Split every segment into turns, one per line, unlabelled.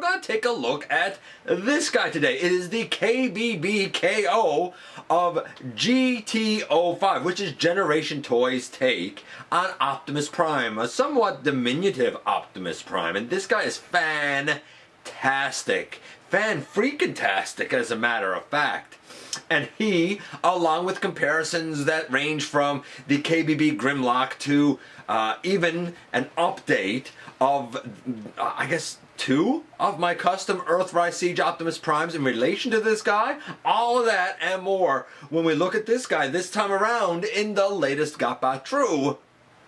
going to take a look at this guy today. It is the KBB-KO of GT05, which is Generation Toys' take on Optimus Prime, a somewhat diminutive Optimus Prime. And this guy is fantastic. Fan-freaking-tastic, as a matter of fact. And he, along with comparisons that range from the KBB Grimlock to even an update of, I guess, 2 of my custom Earthrise Siege Optimus Primes in relation to this guy, all of that and more when we look at this guy this time around in the latest GotBot True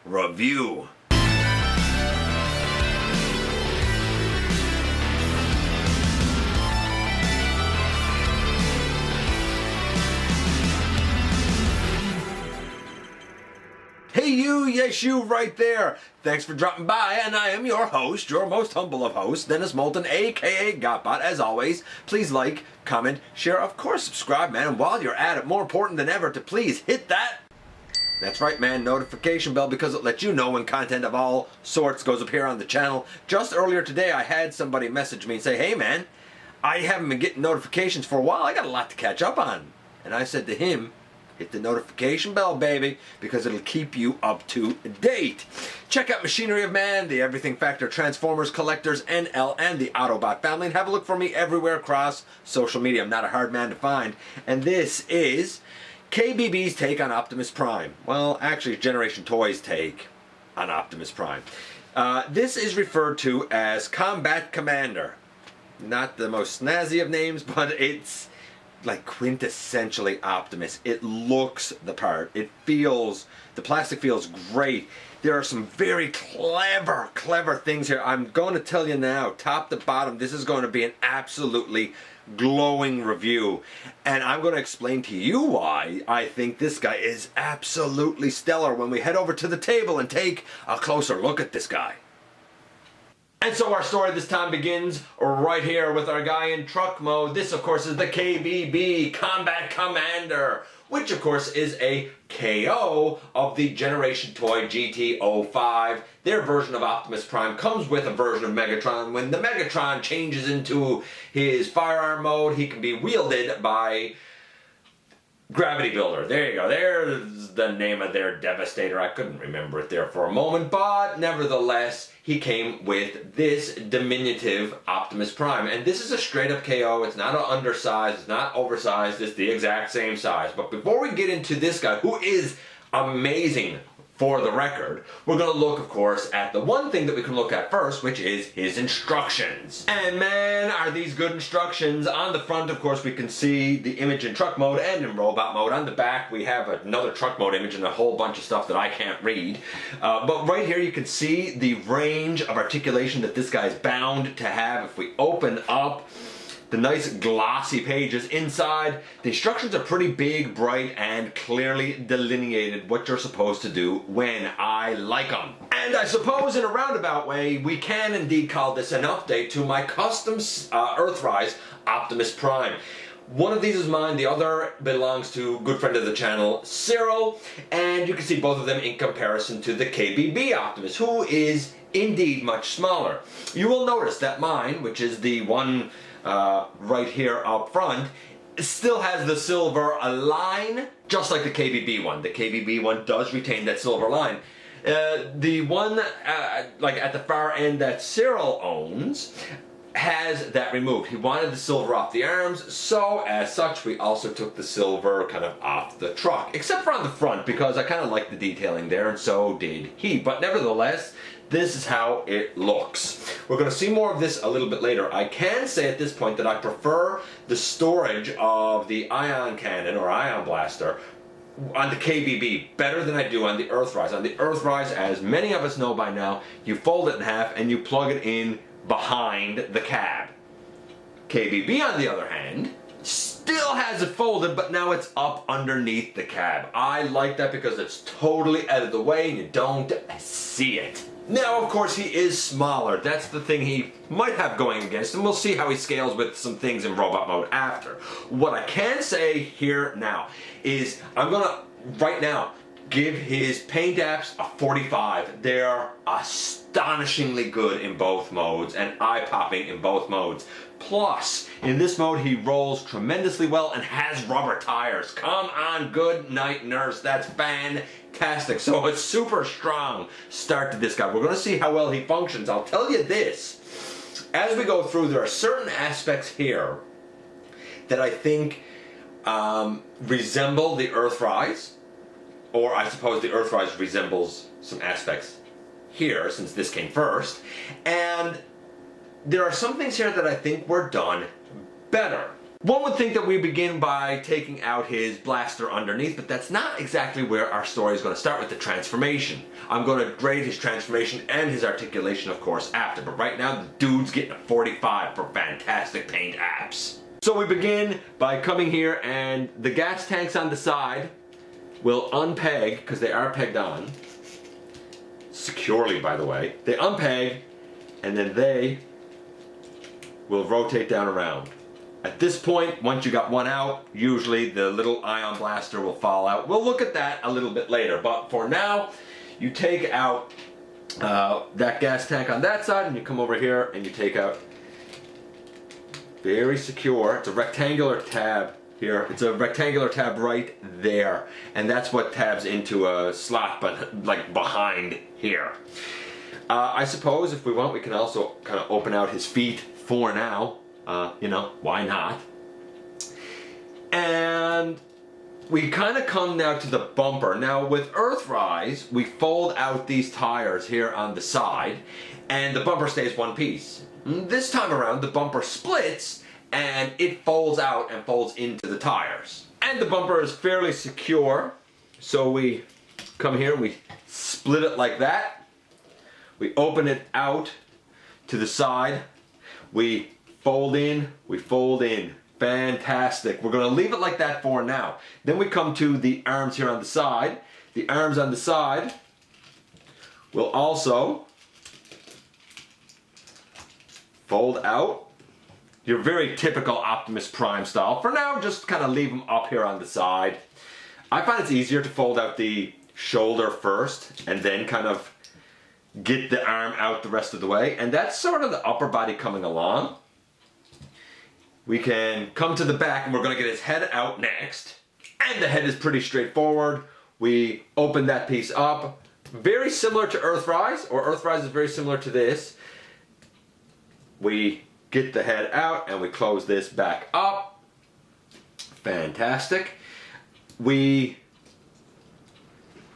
review. Hey you, yes you right there. Thanks for dropping by, and I am your host, your most humble of hosts, Dennis Moulton, aka GotBot. As always, please like, comment, share, of course subscribe, man, and while you're at it, more important than ever to please hit that, that's right man, notification bell, because it lets you know when content of all sorts goes up here on the channel. Just earlier today I had somebody message me and say, hey man, I haven't been getting notifications for a while, I got a lot to catch up on. And I said to him, hit the notification bell, baby, because it'll keep you up to date. Check out Machinery of Man, the Everything Factor, Transformers, Collectors, NL, and the Autobot family, and have a look for me everywhere across social media. I'm not a hard man to find. And this is KBB's take on Optimus Prime. Well, actually, Generation Toys' take on Optimus Prime. This is referred to as Combat Commander. Not the most snazzy of names, but it's like quintessentially Optimus. It looks the part. It feels, the plastic feels great. There are some very clever things here. I'm going to tell you now, top to bottom, this is going to be an absolutely glowing review. And I'm going to explain to you why I think this guy is absolutely stellar when we head over to the table and take a closer look at this guy. And so our story this time begins right here with our guy in truck mode. This, of course, is the KBB Combat Commander, which, of course, is a KO of the Generation Toy GT05. Their version of Optimus Prime comes with a version of Megatron. When the Megatron changes into his firearm mode, he can be wielded by Gravity Builder. There you go. There's the name of their Devastator. I couldn't remember it there for a moment, but nevertheless, he came with this diminutive Optimus Prime. And this is a straight up KO. It's not an undersized, it's not oversized, it's the exact same size. But before we get into this guy, who is amazing for the record, we're going to look, of course, at the one thing that we can look at first, which is his instructions. And man, are these good instructions. On the front, of course, we can see the image in truck mode and in robot mode. On the back, we have another truck mode image and a whole bunch of stuff that I can't read. But right here, you can see the range of articulation that this guy's bound to have. If we open up the nice glossy pages inside, the instructions are pretty big, bright, and clearly delineated what you're supposed to do when I like them. And I suppose in a roundabout way, we can indeed call this an update to my custom Earthrise Optimus Prime. One of these is mine, the other belongs to a good friend of the channel, Cyril, and you can see both of them in comparison to the KBB Optimus, who is indeed much smaller. You will notice that mine, which is the one right here up front, still has the silver line, just like the KBB one. The KBB one does retain that silver line. The one like at the far end that Cyril owns has that removed. He wanted the silver off the arms, so as such we also took the silver kind of off the truck, except for on the front, because I kind of like the detailing there, and so did he. But nevertheless, this is how it looks. We're going to see more of this a little bit later. I can say at this point that I prefer the storage of the ion cannon or ion blaster on the KBB better than I do on the Earthrise. On the Earthrise, as many of us know by now, you fold it in half and you plug it in behind the cab. KBB, on the other hand, still has it folded, but now it's up underneath the cab. I like that because it's totally out of the way and you don't see it. Now, of course, he is smaller. That's the thing he might have going against him. We'll see how he scales with some things in robot mode after. What I can say here now is I'm gonna, right now, give his paint apps a 45. They're astonishingly good in both modes and eye-popping in both modes. Plus, in this mode he rolls tremendously well and has rubber tires. Come on, good night nurse, that's fantastic. So a super strong start to this guy. We're gonna see how well he functions. I'll tell you this, as we go through, there are certain aspects here that I think resemble the Earthrise, or I suppose the Earthrise resembles some aspects here, since this came first, and there are some things here that I think were done better. One would think that we begin by taking out his blaster underneath, but that's not exactly where our story is going to start with the transformation. I'm going to grade his transformation and his articulation, of course, after, but right now the dude's getting a 45 for fantastic paint apps. So we begin by coming here, and the gas tanks on the side will unpeg, because they are pegged on, securely by the way. They unpeg, and then they will rotate down around. At this point, once you got one out, usually the little ion blaster will fall out. We'll look at that a little bit later, but for now, you take out that gas tank on that side, and you come over here and you take out, very secure, it's a rectangular tab here. It's a rectangular tab right there, and that's what tabs into a slot, but like behind here. I suppose if we want, we can also kind of open out his feet for now. You know, why not? And we kind of come now to the bumper. Now with Earthrise, we fold out these tires here on the side, and the bumper stays one piece. This time around, the bumper splits, and it folds out and folds into the tires. And the bumper is fairly secure, so we come here, we split it like that. We open it out to the side. We fold in, we fold in. Fantastic. We're going to leave it like that for now. Then we come to the arms here on the side. The arms on the side will also fold out. Your very typical Optimus Prime style. For now, just kind of leave them up here on the side. I find it's easier to fold out the shoulder first and then kind of get the arm out the rest of the way. And that's sort of the upper body coming along. We can come to the back, and we're going to get his head out next. And the head is pretty straightforward. We open that piece up. Very similar to Earthrise, or Earthrise is very similar to this. We get the head out and we close this back up. Fantastic. We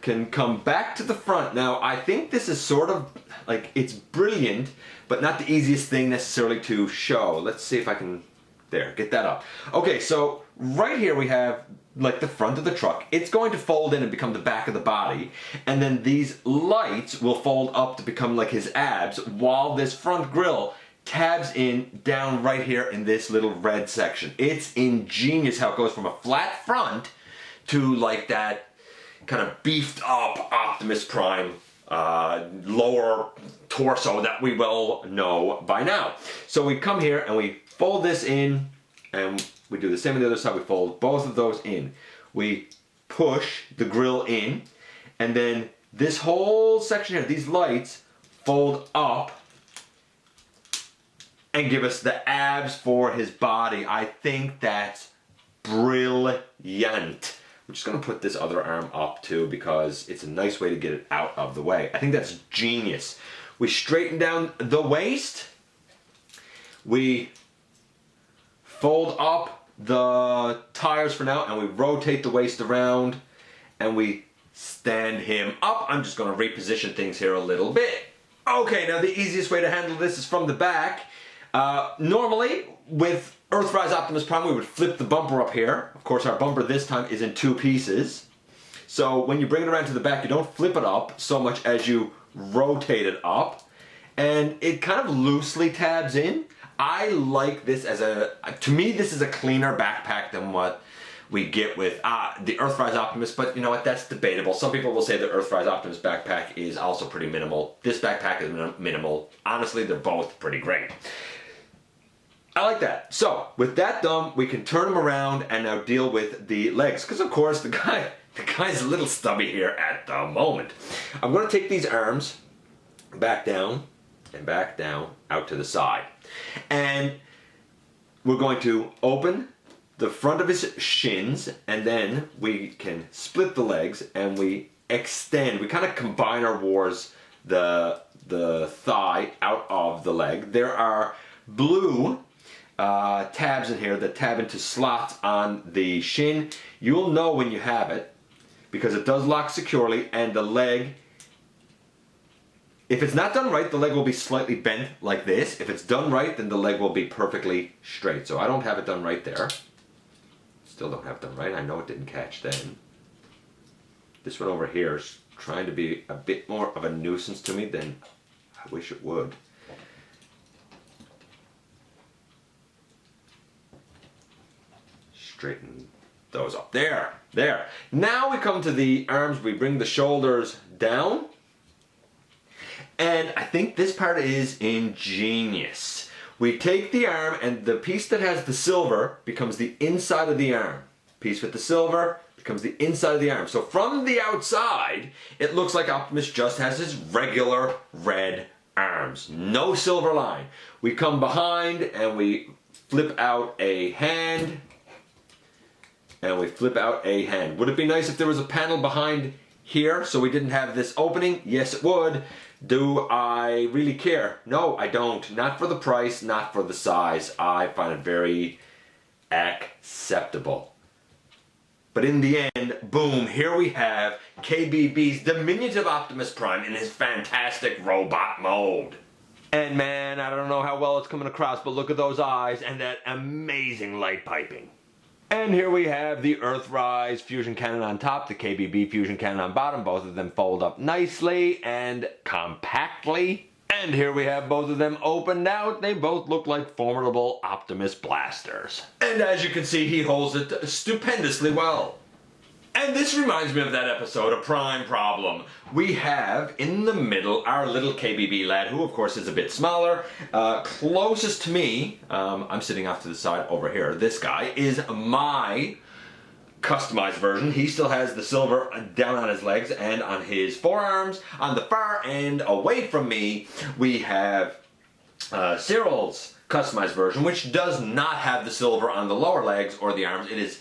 can come back to the front. Now, I think this is sort of like, it's brilliant, but not the easiest thing necessarily to show. Let's see if I can, there, get that up. Okay, so right here we have like the front of the truck. It's going to fold in and become the back of the body, and then these lights will fold up to become like his abs, while this front grille tabs in down right here in this little red section. It's ingenious how it goes from a flat front to like that kind of beefed up Optimus Prime lower torso that we well know by now. So we come here and we fold this in, and we do the same on the other side. We fold both of those in. We push the grill in, and then this whole section here, these lights, fold up and give us the abs for his body. I think that's brilliant. I'm just going to put this other arm up too, because it's a nice way to get it out of the way. I think that's genius. We straighten down the waist. We fold up the tires for now, and we rotate the waist around, and we stand him up. I'm just going to reposition things here a little bit. Okay, now the easiest way to handle this is from the back. Normally, with Earthrise Optimus Prime, we would flip the bumper up here. Of course, our bumper this time is in two pieces. So when you bring it around to the back, you don't flip it up so much as you rotate it up. And it kind of loosely tabs in. I like this as to me, this is a cleaner backpack than what we get with the Earthrise Optimus, but you know what, that's debatable. Some people will say the Earthrise Optimus backpack is also pretty minimal. This backpack is minimal. Honestly, they're both pretty great. I like that. So, with that done, we can turn him around and now deal with the legs. Because of course, the The guy's a little stubby here at the moment. I'm going to take these arms back down and back down out to the side. And we're going to open the front of his shins, and then we can split the legs and we extend. We kind of combine our wars the thigh out of the leg. There are blue tabs in here that tab into slots on the shin. You'll know when you have it because it does lock securely, and the leg, if it's not done right, the leg will be slightly bent like this. If it's done right, then the leg will be perfectly straight. So I don't have it done right there. Still don't have it done right. I know it didn't catch then. This one over here is trying to be a bit more of a nuisance to me than I wish it would. Straighten those up. There. Now we come to the arms. We bring the shoulders down. And I think this part is ingenious. We take the arm, and the piece that has the silver becomes the inside of the arm. Piece with the silver becomes the inside of the arm. So from the outside, it looks like Optimus just has his regular red arms. No silver line. We come behind and we flip out a hand. And we flip out a hand. Would it be nice if there was a panel behind here so we didn't have this opening? Yes, it would. Do I really care? No, I don't. Not for the price, not for the size. I find it very acceptable. But in the end, boom, here we have KBB's diminutive Optimus Prime in his fantastic robot mode. And man, I don't know how well it's coming across, but look at those eyes and that amazing light piping. And here we have the Earthrise fusion cannon on top, the KBB fusion cannon on bottom. Both of them fold up nicely and compactly. And here we have both of them opened out. They both look like formidable Optimus blasters. And as you can see, he holds it stupendously well. And this reminds me of that episode, A Prime Problem. We have in the middle our little KBB lad, who of course is a bit smaller. Closest to me, I'm sitting off to the side over here. This guy is my customized version. He still has the silver down on his legs and on his forearms. On the far end, away from me, we have Cyril's customized version, which does not have the silver on the lower legs or the arms. It is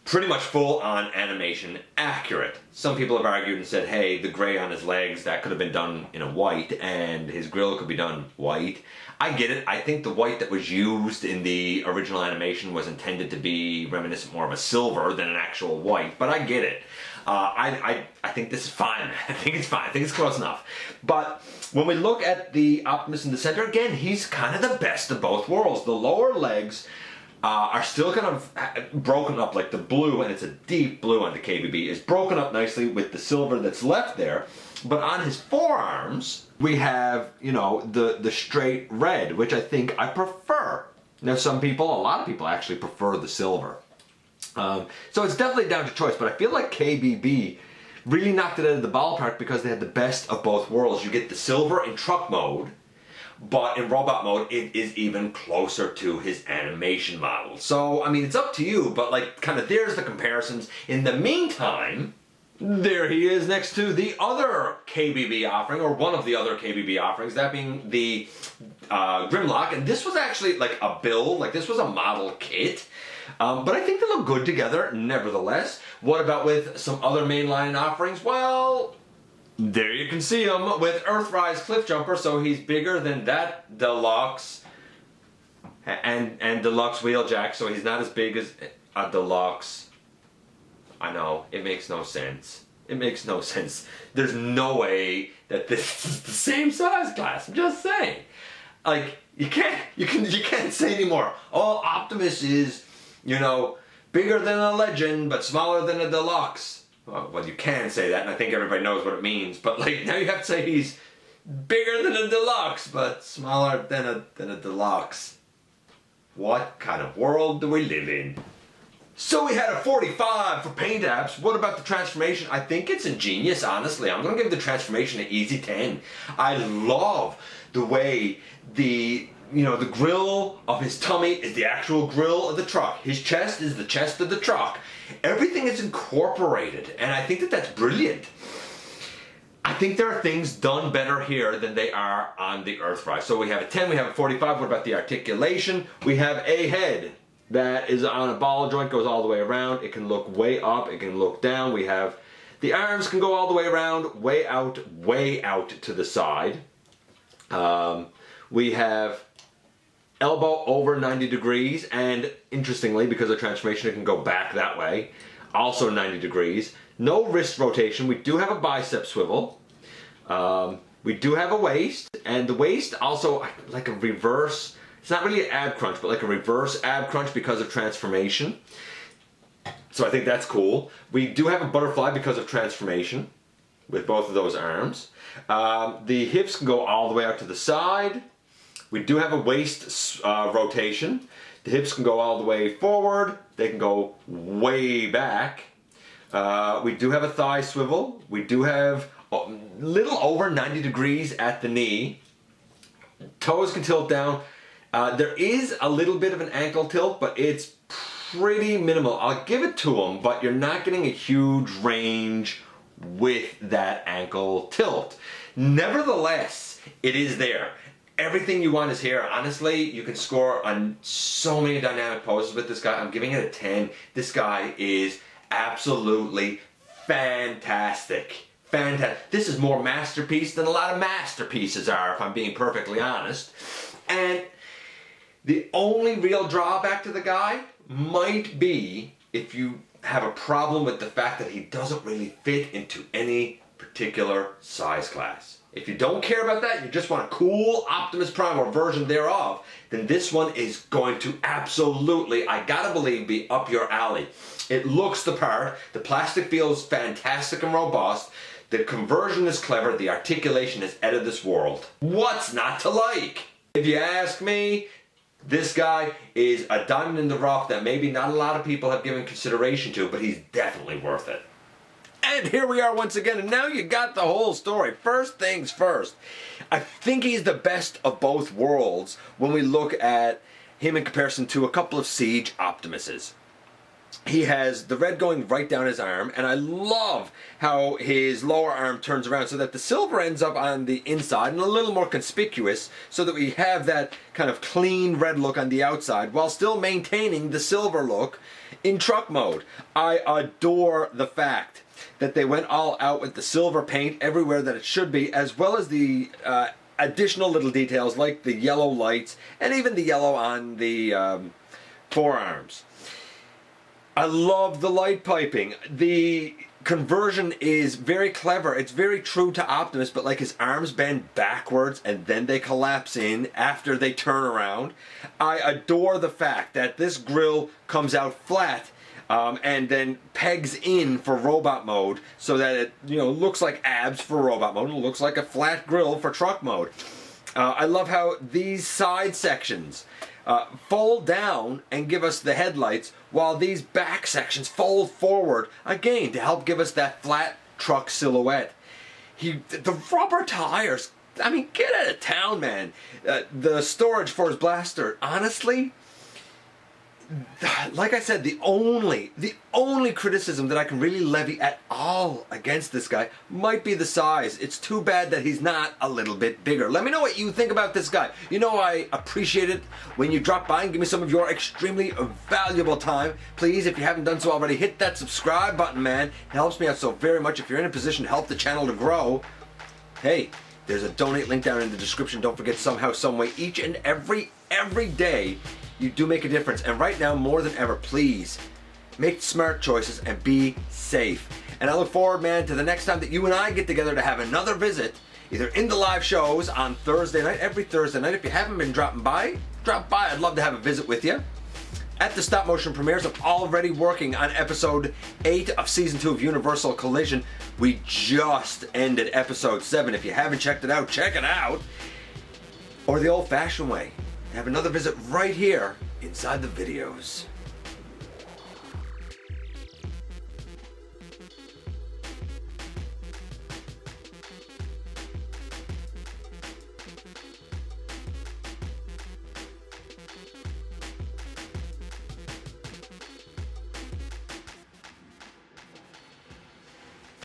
pretty much full on animation accurate. Some people have argued and said, hey, the gray on his legs, that could have been done in a white, and his grill could be done white. I get it. I think the white that was used in the original animation was intended to be reminiscent more of a silver than an actual white, but I get it. I think this is fine. I think it's fine. I think it's close enough. But when we look at the Optimus in the center, again, he's kind of the best of both worlds. The lower legs are still kind of broken up, like the blue, and it's a deep blue on the KBB, is broken up nicely with the silver that's left there. But on his forearms, we have, you know, the straight red, which I think I prefer. Now, some people, a lot of people actually prefer the silver. So it's definitely down to choice, but I feel like KBB really knocked it out of the ballpark because they had the best of both worlds. You get the silver in truck mode, but in robot mode, it is even closer to his animation model. So, I mean, it's up to you, but like, kind of there's the comparisons. In the meantime, there he is next to the other KBB offering, or one of the other KBB offerings, that being the Grimlock. And this was actually like a build, like this was a model kit. But I think they look good together, nevertheless. What about with some other mainline offerings? Well, there you can see him with Earthrise Cliffjumper, so he's bigger than that Deluxe and Deluxe Wheeljack, so he's not as big as a Deluxe. I know, it makes no sense. It makes no sense. There's no way that this is the same size class. I'm just saying. Like, you can't say anymore. Oh, Optimus is, you know, bigger than a Legend, but smaller than a Deluxe. Well, you can say that, and I think everybody knows what it means, but like, now you have to say he's bigger than a Deluxe, but smaller than a Deluxe. What kind of world do we live in? So we had a 45 for paint apps. What about the transformation? I think it's ingenious, honestly. I'm going to give the transformation an easy 10. I love the way the the grill of his tummy is the actual grill of the truck. His chest is the chest of the truck. Everything is incorporated, and I think that that's brilliant. I think there are things done better here than they are on the Earthrise. So we have a 10, we have a 45. What about the articulation? We have a head that is on a ball joint, goes all the way around. It can look way up, it can look down. We have the arms can go all the way around, way out to the side. We have elbow over 90 degrees, and interestingly, because of transformation, it can go back that way, also 90 degrees. No wrist rotation. We do have a bicep swivel. We do have a waist, and the waist also like a reverse, it's not really an ab crunch, but like a reverse ab crunch because of transformation. So I think that's cool. We do have a butterfly because of transformation with both of those arms. The hips can go all the way out to the side. We do have a waist rotation. The hips can go all the way forward. They can go way back. We do have a thigh swivel. We do have a little over 90 degrees at the knee. Toes can tilt down. There is a little bit of an ankle tilt, but it's pretty minimal. I'll give it to him, but you're not getting a huge range with that ankle tilt. Nevertheless, it is there. Everything you want is here. Honestly, you can score on so many dynamic poses with this guy. I'm giving it a 10. This guy is absolutely fantastic. Fantastic. This is more masterpiece than a lot of masterpieces are, if I'm being perfectly honest. And the only real drawback to the guy might be if you have a problem with the fact that he doesn't really fit into any particular size class. If you don't care about that, you just want a cool Optimus Prime or version thereof, then this one is going to absolutely, I gotta believe, be up your alley. It looks the part, the plastic feels fantastic and robust, the conversion is clever, the articulation is out of this world. What's not to like? If you ask me, this guy is a diamond in the rough that maybe not a lot of people have given consideration to, but he's definitely worth it. And here we are once again, and now you got the whole story. First things first, I think he's the best of both worlds when we look at him in comparison to a couple of Siege Optimuses. He has the red going right down his arm, and I love how his lower arm turns around so that the silver ends up on the inside and a little more conspicuous, so that we have that kind of clean red look on the outside while still maintaining the silver look in truck mode. I adore the fact that they went all out with the silver paint everywhere that it should be, as well as the additional little details like the yellow lights and even the yellow on the forearms. I love the light piping. The conversion is very clever. It's very true to Optimus, but like his arms bend backwards and then they collapse in after they turn around. I adore the fact that this grill comes out flat and then pegs in for robot mode so that it looks like abs for robot mode. It looks like a flat grill for truck mode. I love how these side sections fold down and give us the headlights, while these back sections fold forward again to help give us that flat truck silhouette. The rubber tires, I mean, get out of town, man. The storage for his blaster, honestly, like I said, the only criticism that I can really levy at all against this guy might be the size. It's too bad that he's not a little bit bigger. Let me know what you think about this guy. I appreciate it when you drop by and give me some of your extremely valuable time. Please, if you haven't done so already, hit that subscribe button, man. It helps me out so very much. If you're in a position to help the channel to grow, hey, there's a donate link down in the description. Don't forget, somehow, some way, each and every day, you do make a difference. And right now, more than ever, please make smart choices and be safe. And I look forward, man, to the next time that you and I get together to have another visit, either in the live shows on Thursday night, every Thursday night. If you haven't been dropping by, drop by. I'd love to have a visit with you. At the stop motion premieres, I'm already working on episode 8 of season 2 of Universal Collision. We just ended episode 7. If you haven't checked it out, check it out. Or the old-fashioned way, have another visit right here inside the videos.